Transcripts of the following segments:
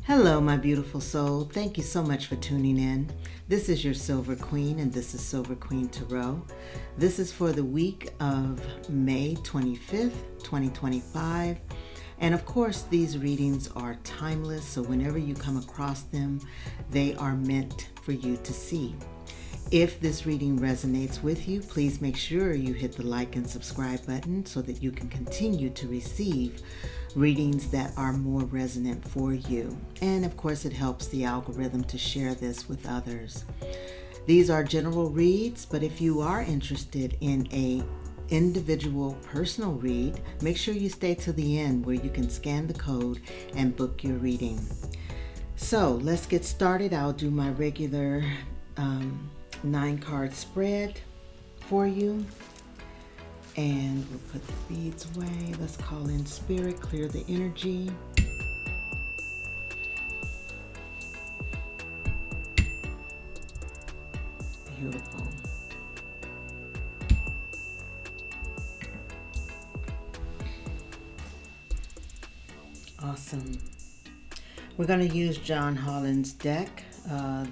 Hello, my beautiful soul. Thank you so much for tuning in. This is your Silver Queen, and this is Silver Queen Tarot. This is for the week of May 25th, 2025. And of course, these readings are timeless, so whenever you come across them, they are meant for you to see. If this reading resonates with you, please make sure you hit the like and subscribe button so that you can continue to receive readings that are more resonant for you. And of course, it helps the algorithm to share this with others. These are general reads, but if you are interested in a individual personal read, make sure you stay to the end where you can scan the code and book your reading. So let's get started. I'll do my regular 9-card spread for you. And we'll put the beads away. Let's call in spirit, clear the energy. Beautiful. Awesome. We're going to use John Holland's deck,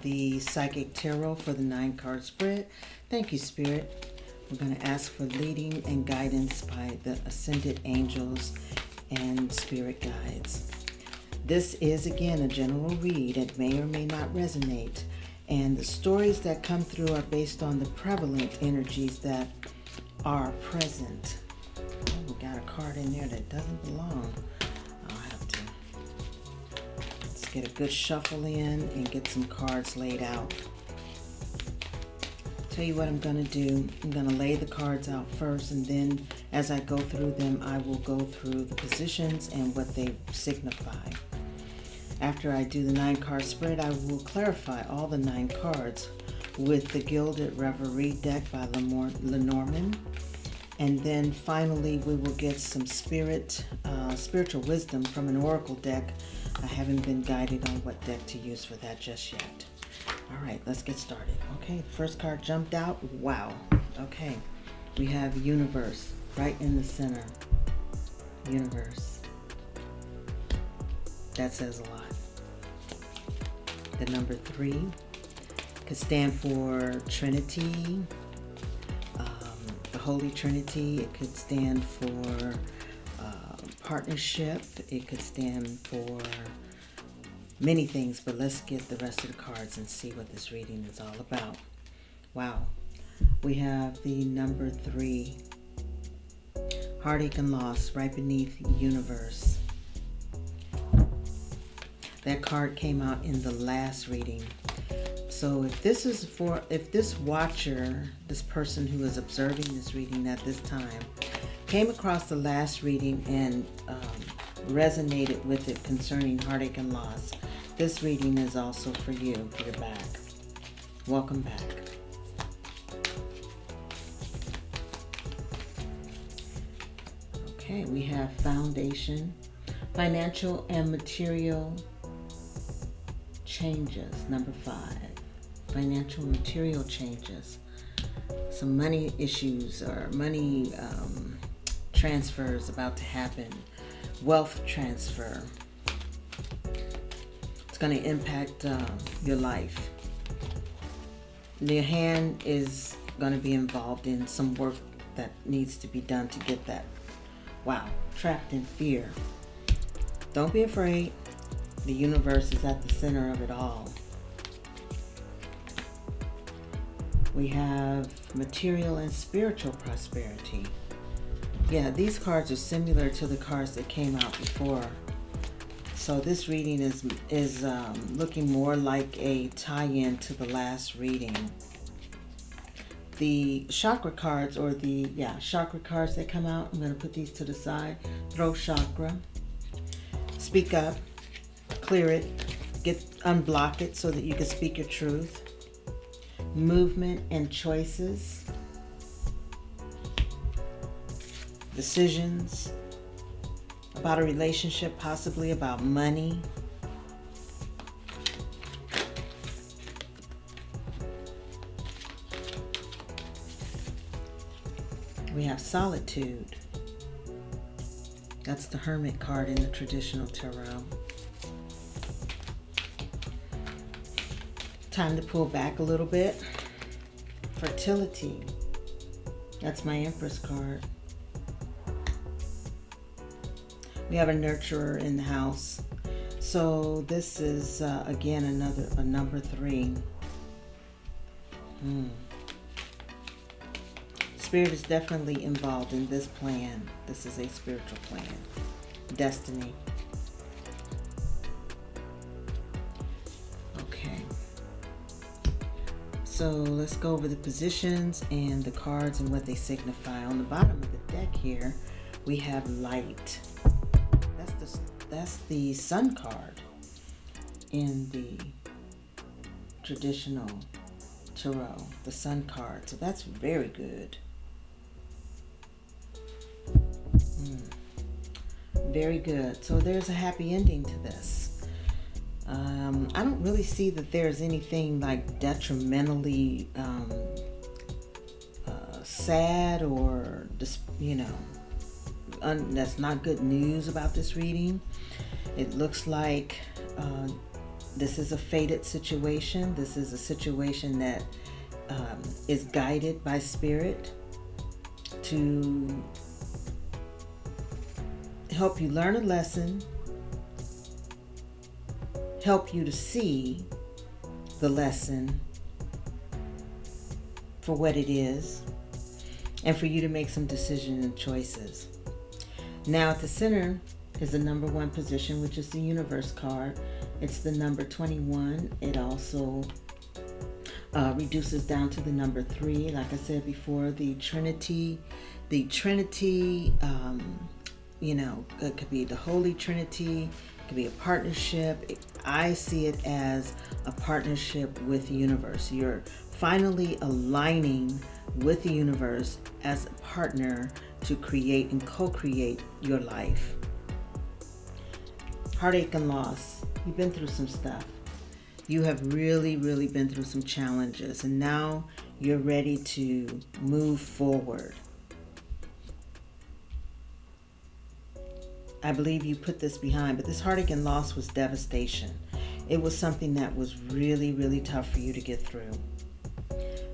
the Psychic Tarot, for the 9-card spread. Thank you, Spirit. We're going to ask for leading and guidance by the Ascended Angels and Spirit Guides. This is, again, a general read. It may or may not resonate. And the stories that come through are based on the prevalent energies that are present. Oh, we got a card in there that doesn't belong. I'll have to let's get a good shuffle in and get some cards laid out. Tell you what I'm going to do. I'm going to lay the cards out first, and then as I go through them, I will go through the positions and what they signify. After I do the 9-card spread, I will clarify all the 9 cards with the Gilded Reverie deck by Lenormand. And then finally, we will get some spiritual wisdom from an oracle deck. I haven't been guided on what deck to use for that just yet. All right, let's get started. Okay, first card jumped out. Wow. Okay, we have Universe right in the center. Universe. That says a lot. The number 3 could stand for Trinity, the Holy Trinity. It could stand for partnership. It could stand for many things, but let's get the rest of the cards and see what this reading is all about. Wow. We have the number 3, heartache and loss, right beneath Universe. That card came out in the last reading. So if this watcher, this person who is observing this reading at this time, came across the last reading and resonated with it concerning heartache and loss, this reading is also for you, for your back. Welcome back. Okay, we have foundation, financial and material changes, number 5. Financial and material changes. Some money issues or money transfers about to happen. Wealth transfer. It's going to impact your life. Your hand is going to be involved in some work that needs to be done to get that. Wow, trapped in fear. Don't be afraid. The universe is at the center of it all. We have material and spiritual prosperity. Yeah, these cards are similar to the cards that came out before. So this reading is looking more like a tie-in to the last reading. The chakra cards, or the chakra cards that come out, I'm going to put these to the side. Throat chakra. Speak up. Clear it. Unblock it so that you can speak your truth. Movement and choices. Decisions. About a relationship, possibly about money. We have solitude. That's the Hermit card in the traditional tarot. Time to pull back a little bit. Fertility. That's my Empress card. We have a nurturer in the house. So this is, again, a number 3. Spirit is definitely involved in this plan. This is a spiritual plan. Destiny. Okay. So let's go over the positions and the cards and what they signify. On the bottom of the deck here, we have light. That's the sun card in the traditional tarot, the sun card. So that's very good. Very good. So there's a happy ending to this. I don't really see that there's anything like detrimentally sad or just, that's not good news about this reading. It looks like this is a fated situation. This is a situation that is guided by spirit to help you learn a lesson, help you to see the lesson for what it is, and for you to make some decisions and choices. Now at the center is the number 1 position, which is the Universe card. It's the number 21. It also reduces down to the number 3. Like I said before, the Trinity, it could be the Holy Trinity, it could be a partnership. I see it as a partnership with the universe. You're finally aligning with the universe as a partner to create and co-create your life. Heartache and loss. You've been through some stuff. You have really, really been through some challenges, and now you're ready to move forward. I believe you put this behind, but this heartache and loss was devastation. It was something that was really, really tough for you to get through.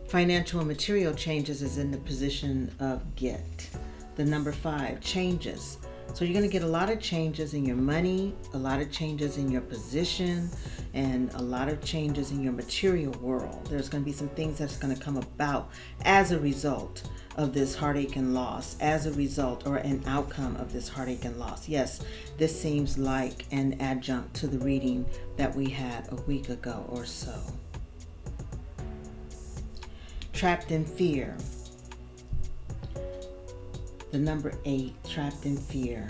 Financial and material changes is in the position of get. The number 5, changes. So you're going to get a lot of changes in your money, a lot of changes in your position, and a lot of changes in your material world. There's going to be some things that's going to come about as a result of this heartache and loss, as a result or an outcome of this heartache and loss. Yes, this seems like an adjunct to the reading that we had a week ago or so. Trapped in fear. The number 8, trapped in fear.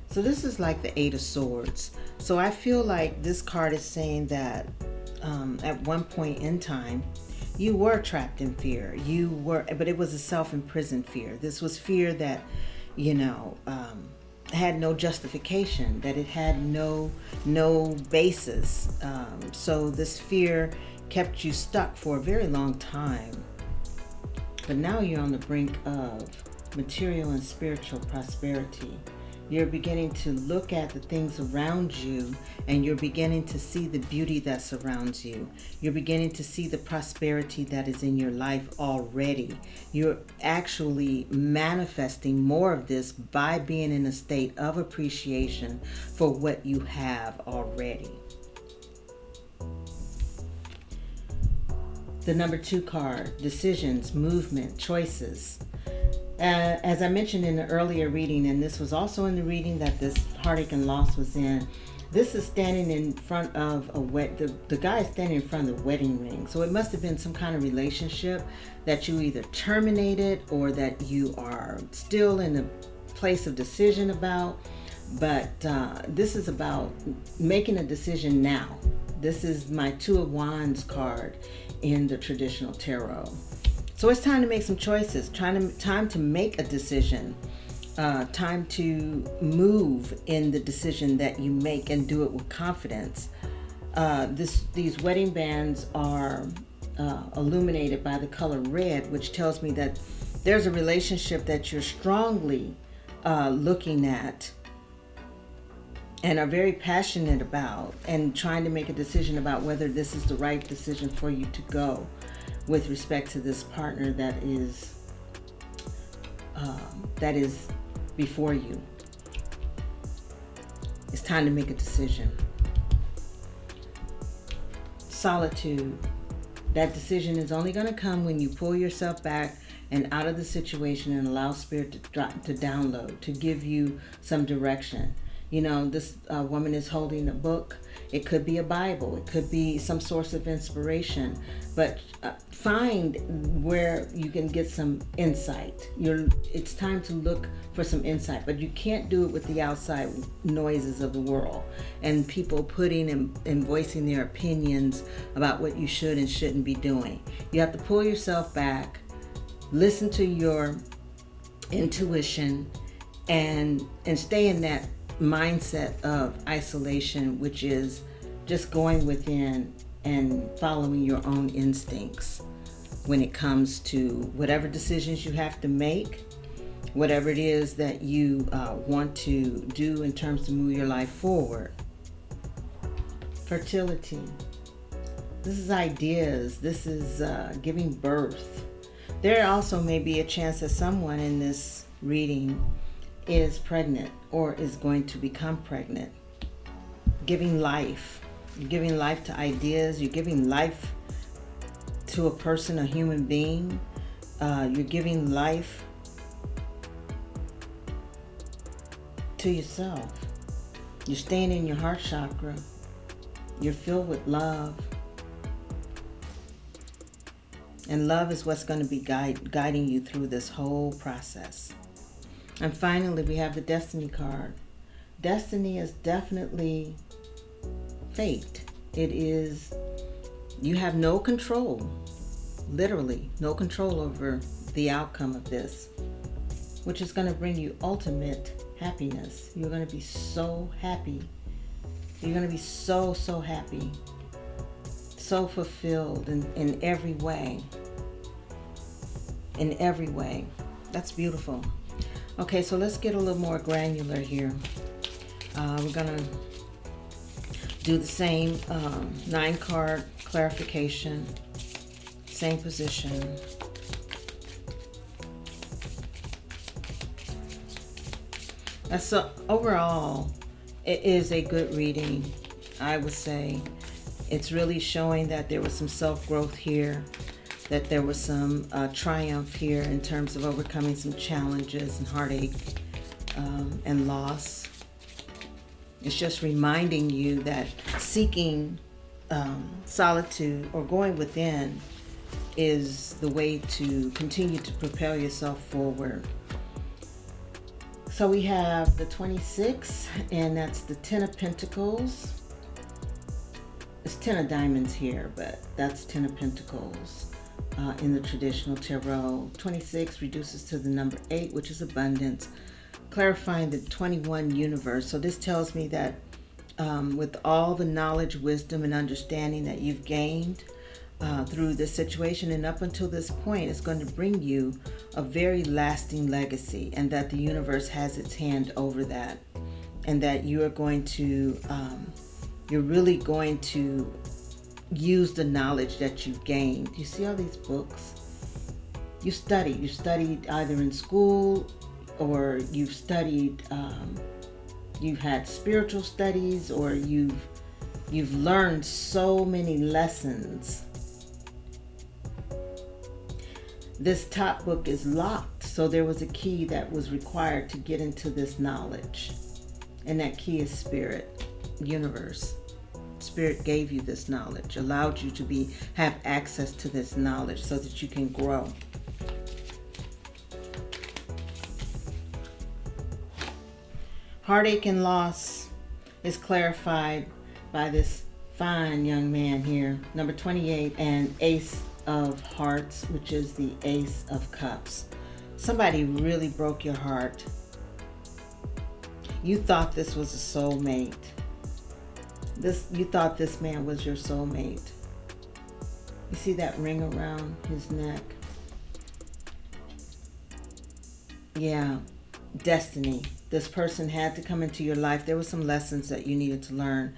So this is like the 8 of Swords. So I feel like this card is saying that at one point in time, you were trapped in fear. But it was a self-imprisoned fear. This was fear that, had no justification, that it had no basis. So this fear kept you stuck for a very long time. But now you're on the brink of material and spiritual prosperity. You're beginning to look at the things around you, and you're beginning to see the beauty that surrounds you. You're beginning to see the prosperity that is in your life already. You're actually manifesting more of this by being in a state of appreciation for what you have already. The number 2 card, decisions, movement, choices. As I mentioned in the earlier reading, and this was also in the reading that this heartache and loss was in, this is standing in front of the guy is standing in front of the wedding ring. So it must have been some kind of relationship that you either terminated or that you are still in a place of decision about. But this is about making a decision now. This is my 2 of Wands card in the traditional tarot. So it's time to make some choices, time to make a decision, time to move in the decision that you make and do it with confidence. These wedding bands are illuminated by the color red, which tells me that there's a relationship that you're strongly looking at and are very passionate about and trying to make a decision about whether this is the right decision for you to go with respect to this partner that is before you. It's time to make a decision. Solitude. That decision is only going to come when you pull yourself back and out of the situation and allow Spirit to download, to give you some direction. You know, this woman is holding a book. It could be a Bible. It could be some source of inspiration. But find where you can get some insight. It's time to look for some insight. But you can't do it with the outside noises of the world and people putting and voicing their opinions about what you should and shouldn't be doing. You have to pull yourself back, listen to your intuition, and stay in that mindset of isolation, which is just going within and following your own instincts when it comes to whatever decisions you have to make, whatever it is that you want to do in terms to move your life forward. Fertility. This is ideas. This is giving birth. There also may be a chance that someone in this reading is pregnant or is going to become pregnant. Giving life. You're giving life to ideas. You're giving life to a person, a human being. You're giving life to yourself. You're staying in your heart chakra. You're filled with love. And love is what's going to be guiding you through this whole process. And finally, we have the Destiny card. Destiny is definitely fate. It is, you have no control, literally no control over the outcome of this, which is going to bring you ultimate happiness. You're going to be so happy. You're going to be so happy, so fulfilled in every way. In every way. That's beautiful. Okay, so let's get a little more granular here. We're going to do the same 9-card clarification, same position. So overall, it is a good reading, I would say. It's really showing that there was some self-growth here, that there was some triumph here in terms of overcoming some challenges and heartache and loss. It's just reminding you that seeking solitude or going within is the way to continue to propel yourself forward. So we have the 26, and that's the 10 of Pentacles. It's 10 of Diamonds here, but that's 10 of Pentacles in the traditional tarot. 26 reduces to the number 8, which is abundance, clarifying the 21 universe. So this tells me that with all the knowledge, wisdom, and understanding that you've gained through this situation and up until this point, it's going to bring you a very lasting legacy, and that the universe has its hand over that, and that you are going to you're really going to use the knowledge that you've gained. You see all these books? You studied either in school, or you've studied, you've had spiritual studies, or you've learned so many lessons. This top book is locked, so there was a key that was required to get into this knowledge. And that key is Spirit, universe. Spirit gave you this knowledge, allowed you to have access to this knowledge so that you can grow. Heartache and loss is clarified by this fine young man here, number 28, and Ace of Hearts, which is the Ace of Cups. Somebody really broke your heart. You thought this was a soulmate. You thought this man was your soulmate. You see that ring around his neck? Yeah, destiny. This person had to come into your life. There were some lessons that you needed to learn,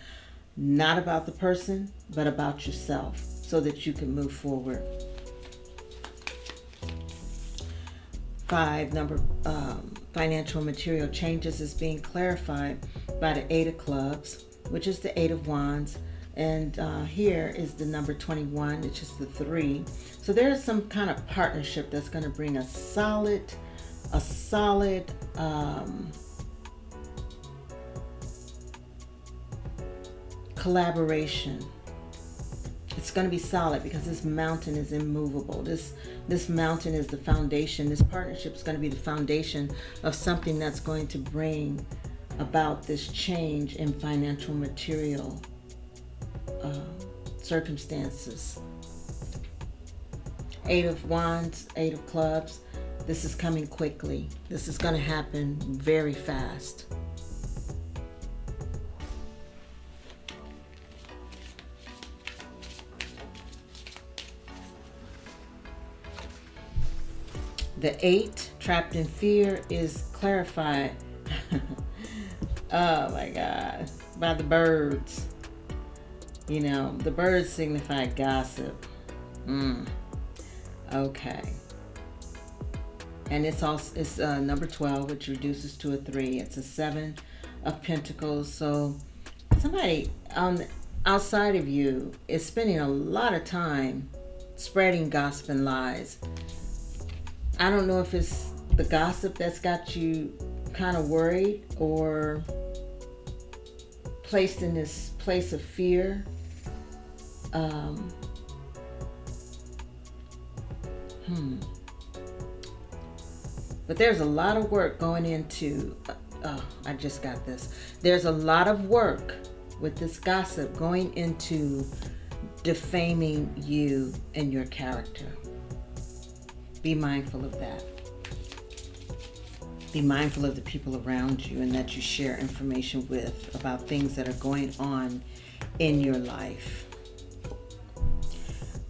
not about the person, but about yourself, so that you can move forward. 5, financial and material changes is being clarified by the 8 of clubs, which is the 8 of wands. And here is the number 21, which is the 3. So there's some kind of partnership that's going to bring a solid collaboration. It's going to be solid because this mountain is immovable. This mountain is the foundation. This partnership is going to be the foundation of something that's going to bring about this change in financial material circumstances. 8 of wands, 8 of clubs. This is coming quickly. This is going to happen very fast. The 8, trapped in fear, is clarified. Oh my God. By the birds. You know, the birds signify gossip. Okay. And it's number 12, which reduces to a 3. It's a 7 of pentacles. So somebody outside of you is spending a lot of time spreading gossip and lies. I don't know if it's the gossip that's got you kind of worried or placed in this place of fear. But there's a lot of work going into, I just got this. There's a lot of work with this gossip going into defaming you and your character. Be mindful of that. Be mindful of the people around you and that you share information with about things that are going on in your life.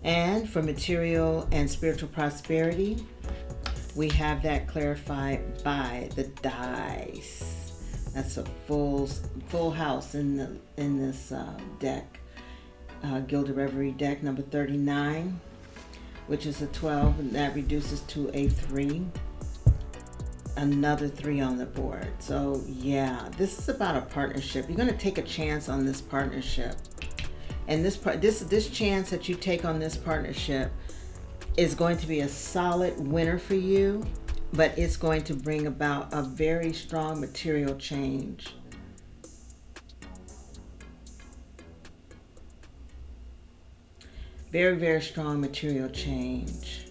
And for material and spiritual prosperity, we have that clarified by the dice. That's a full house in this deck, Gilded Reverie deck number 39, which is a 12, and that reduces to a 3. Another 3 on the board. So yeah, this is about a partnership. You're going to take a chance on this partnership, and this chance that you take on this partnership is going to be a solid winner for you, but it's going to bring about a very strong material change. Very, very strong material change.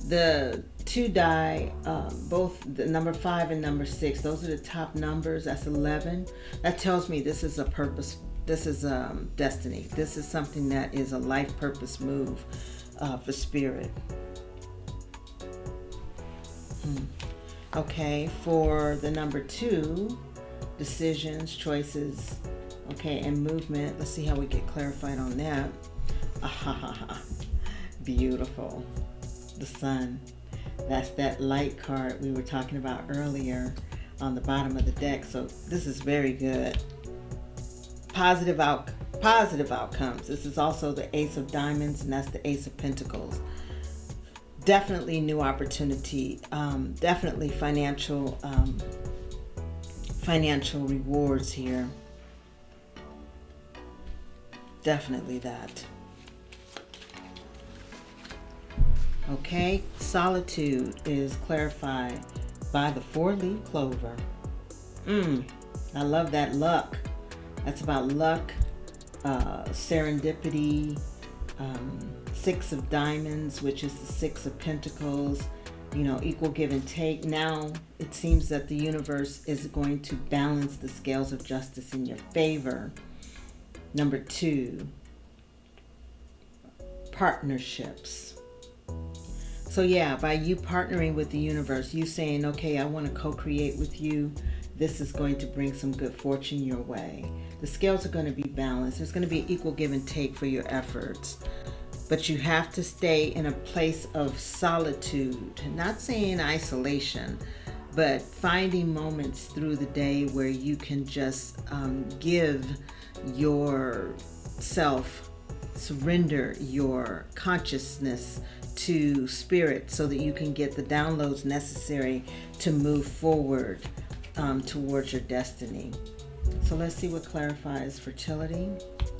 The 2 die, both the number 5 and number 6, those are the top numbers. That's 11. That tells me this is a purpose. This is destiny. This is something that is a life purpose move for spirit. Okay, for the number 2, decisions, choices, okay, and movement. Let's see how we get clarified on that. Beautiful. The sun. That's that light card we were talking about earlier on the bottom of the deck. So this is very good. Positive outcomes. This is also the Ace of Diamonds, and that's the Ace of Pentacles. Definitely new opportunity. Definitely financial rewards here. Definitely that. Okay, solitude is clarified by the 4-leaf clover. I love that. Luck. That's about luck, serendipity, 6 of diamonds, which is the 6 of pentacles, equal give and take. Now it seems that the universe is going to balance the scales of justice in your favor. Number 2, partnerships. So yeah, by you partnering with the universe, you saying, okay, I want to co-create with you, this is going to bring some good fortune your way. The scales are going to be balanced. There's going to be equal give and take for your efforts. but you have to stay in a place of solitude, not saying isolation, but finding moments through the day where you can just give yourself, surrender your consciousness to spirit so that you can get the downloads necessary to move forward towards your destiny. So let's see what clarifies fertility.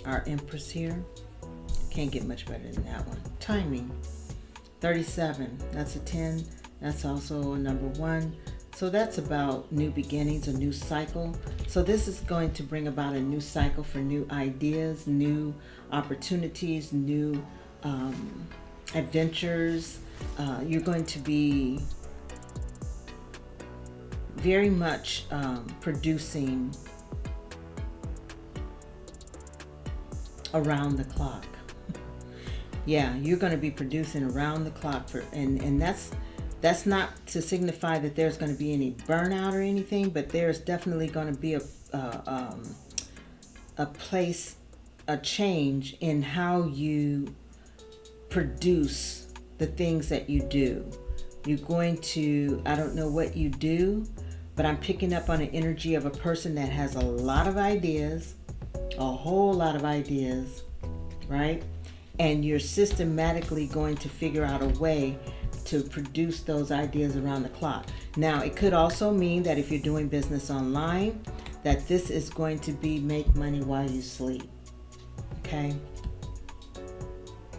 Our Empress here. Can't get much better than that one. Timing. 37. That's a 10. That's also a number 1. So that's about new beginnings, a new cycle. So this is going to bring about a new cycle for new ideas, new opportunities, new adventures. You're going to be very much producing around the clock. Yeah, you're going to be producing around the clock and that's not to signify that there's going to be any burnout or anything, but there's definitely going to be a change in how you produce the things that you do. You're going to, I don't know what you do, but I'm picking up on an energy of a person that has a lot of ideas, a whole lot of ideas, right? And you're systematically going to figure out a way to produce those ideas around the clock. Now, it could also mean that if you're doing business online, that this is going to be make money while you sleep. Okay?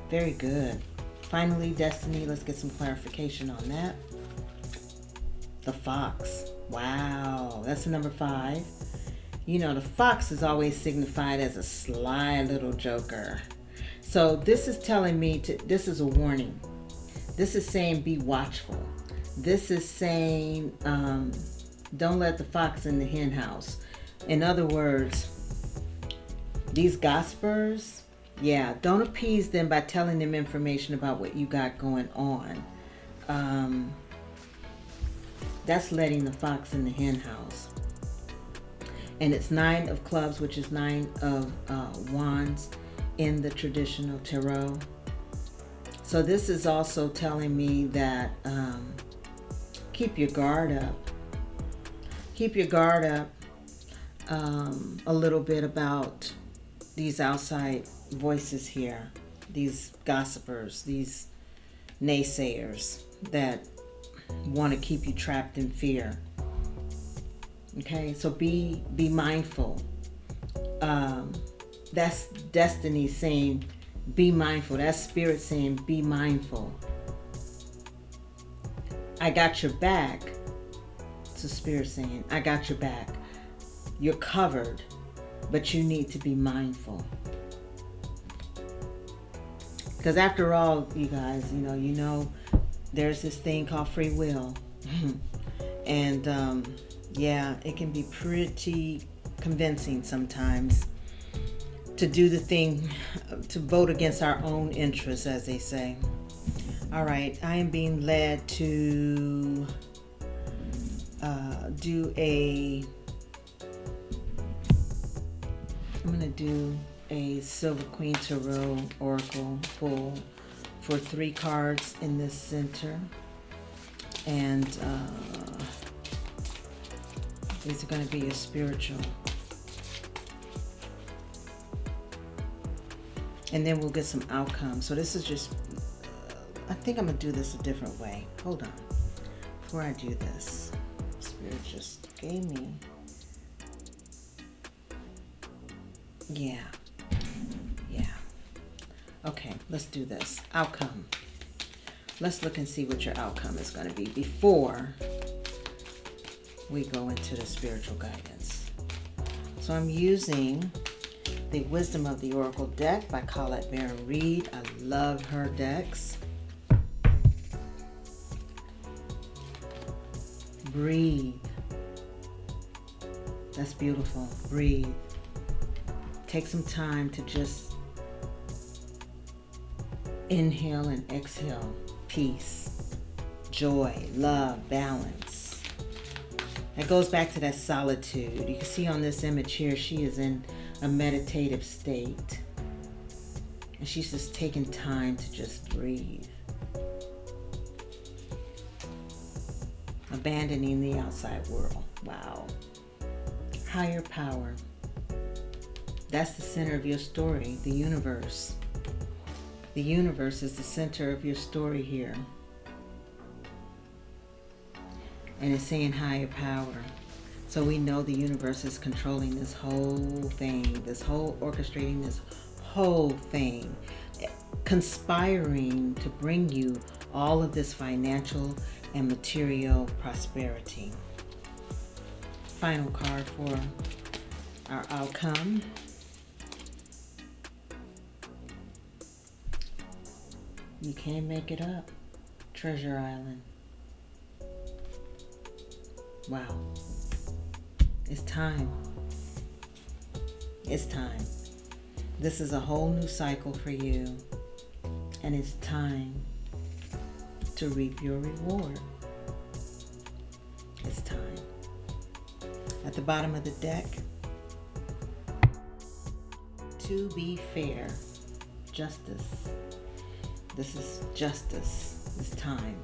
Very good. Finally, destiny, let's get some clarification on that. The fox. Wow, that's the number 5. You know, the fox is always signified as a sly little joker. So this is telling me this is a warning. This is saying be watchful. This is saying don't let the fox in the hen house. In other words, these gossipers, yeah, don't appease them by telling them information about what you got going on. That's letting the fox in the hen house. And it's 9 of clubs, which is 9 of wands in the traditional tarot. So this is also telling me that keep your guard up. Keep your guard up a little bit about these outside voices here, these gossipers, these naysayers that want to keep you trapped in fear. Okay, so be mindful. That's destiny saying be mindful. That's spirit saying be mindful. I got your back. It's a spirit saying I got your back. You're covered, but you need to be mindful. Because after all, you guys, you know, there's this thing called free will. And yeah, it can be pretty convincing sometimes to do the thing, to vote against our own interests, as they say. All right, I am being led to I'm going to do a Silver Queen Tarot Oracle pull for 3 cards in this center. And these are going to be your spiritual. And then we'll get some outcomes. So this is just, I think I'm going to do this a different way. Hold on. Before I do this, Spirit just gave me. Yeah. Okay, let's do this. Outcome. Let's look and see what your outcome is going to be before we go into the spiritual guidance. So I'm using the Wisdom of the Oracle deck by Colette Baron Reid. I love her decks. Breathe. That's beautiful. Breathe. Take some time to just inhale and exhale. Peace, joy, love, balance. It goes back to that solitude. You can see on this image here, she is in a meditative state. And she's just taking time to just breathe. Abandoning the outside world. Wow. Higher power. That's the center of your story, the universe. The universe is the center of your story here. And it's saying higher power. So we know the universe is controlling this whole thing, orchestrating this whole thing, conspiring to bring you all of this financial and material prosperity. Final card for our outcome. You can't make it up. Treasure Island. Wow. It's time. It's time. This is a whole new cycle for you. And it's time to reap your reward. It's time. At the bottom of the deck, to be fair, justice. This is justice. It's time.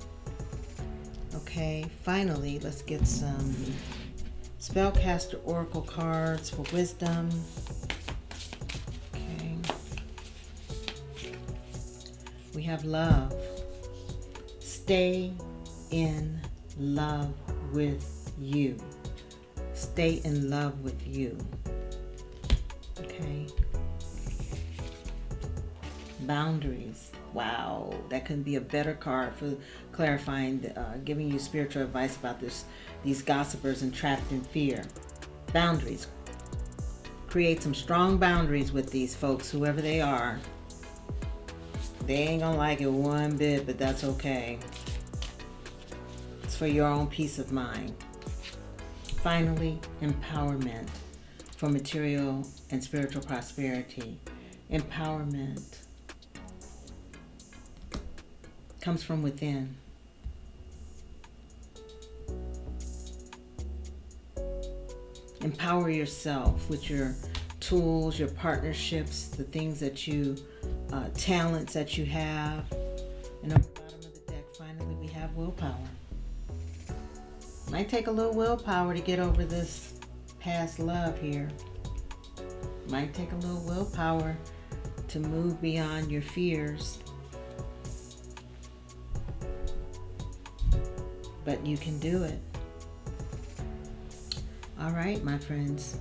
Okay, finally, let's get some Spellcaster Oracle cards for wisdom. Okay. We have love. Stay in love with you. Stay in love with you. Okay. Boundaries. Wow, that couldn't be a better card for clarifying, giving you spiritual advice about these gossipers entrapped in fear. Boundaries. Create some strong boundaries with these folks, whoever they are. They ain't gonna like it one bit, but that's okay. It's for your own peace of mind. Finally, empowerment for material and spiritual prosperity. Empowerment comes from within. Empower yourself with your tools, your partnerships, the things that you, talents that you have. And on the bottom of the deck, finally, we have willpower. Might take a little willpower to get over this past love here. Might take a little willpower to move beyond your fears. But you can do it. All right, my friends.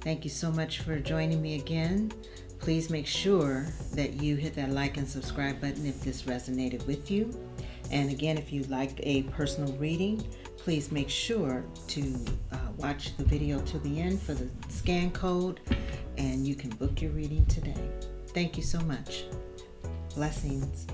Thank you so much for joining me again. Please make sure that you hit that like and subscribe button if this resonated with you. And again, if you'd like a personal reading, please make sure to watch the video to the end for the scan code, and you can book your reading today. Thank you so much. Blessings.